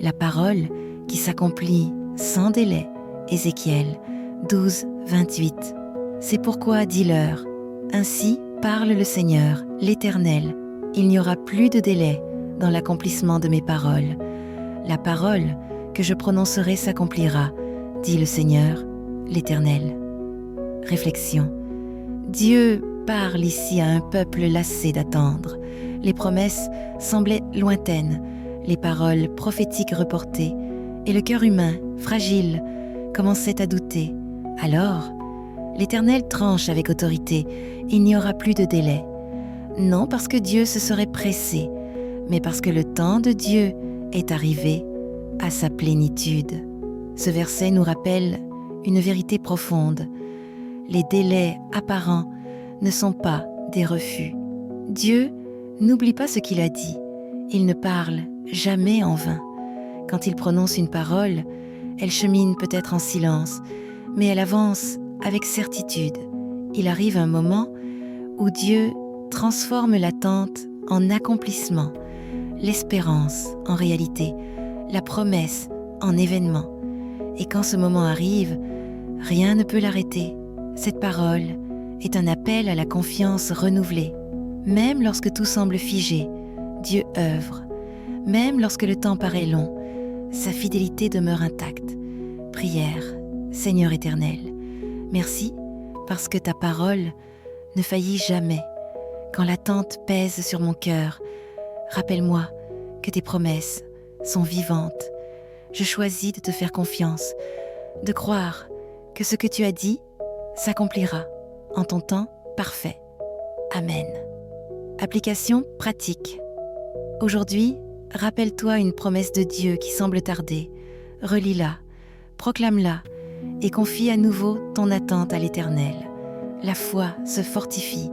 la parole qui s'accomplit sans délai. Ézéchiel 12, 28. C'est pourquoi dis-leur, ainsi parle le Seigneur, l'Éternel, il n'y aura plus de délai dans l'accomplissement de mes paroles. La parole que je prononcerai s'accomplira, dit le Seigneur, l'Éternel. Réflexion. Dieu parle ici à un peuple lassé d'attendre. Les promesses semblaient lointaines, les paroles prophétiques reportées, et le cœur humain, fragile, commençait à douter. Alors, l'Éternel tranche avec autorité, il n'y aura plus de délai. Non parce que Dieu se serait pressé, mais parce que le temps de Dieu est arrivé à sa plénitude. Ce verset nous rappelle une vérité profonde. Les délais apparents ne sont pas des refus. Dieu n'oublie pas ce qu'il a dit. Il ne parle jamais en vain. Quand il prononce une parole, elle chemine peut-être en silence, mais elle avance avec certitude. Il arrive un moment où Dieu transforme l'attente en accomplissement, l'espérance en réalité, la promesse en événement. Et quand ce moment arrive, rien ne peut l'arrêter. Cette parole est un appel à la confiance renouvelée. Même lorsque tout semble figé, Dieu œuvre. Même lorsque le temps paraît long, sa fidélité demeure intacte. Prière, Seigneur éternel, merci parce que ta parole ne faillit jamais. Quand l'attente pèse sur mon cœur, rappelle-moi que tes promesses sont vivantes. Je choisis de te faire confiance, de croire que ce que tu as dit s'accomplira en ton temps parfait. Amen. Application pratique. Aujourd'hui, rappelle-toi une promesse de Dieu qui semble tarder. Relis-la, proclame-la et confie à nouveau ton attente à l'Éternel. La foi se fortifie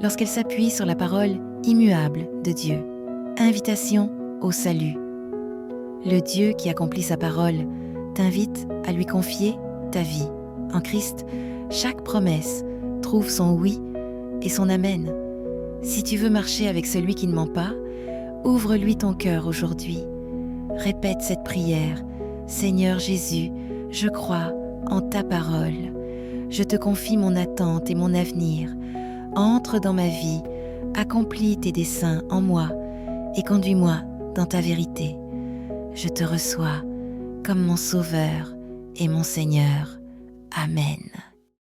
lorsqu'elle s'appuie sur la parole immuable de Dieu. Invitation au salut. Le Dieu qui accomplit sa parole t'invite à lui confier ta vie. En Christ, chaque promesse trouve son oui et son amen. Si tu veux marcher avec celui qui ne ment pas, ouvre-lui ton cœur aujourd'hui. Répète cette prière. Seigneur Jésus, je crois en ta parole. Je te confie mon attente et mon avenir. Entre dans ma vie, accomplis tes desseins en moi et conduis-moi dans ta vérité. Je te reçois comme mon Sauveur et mon Seigneur. Amen.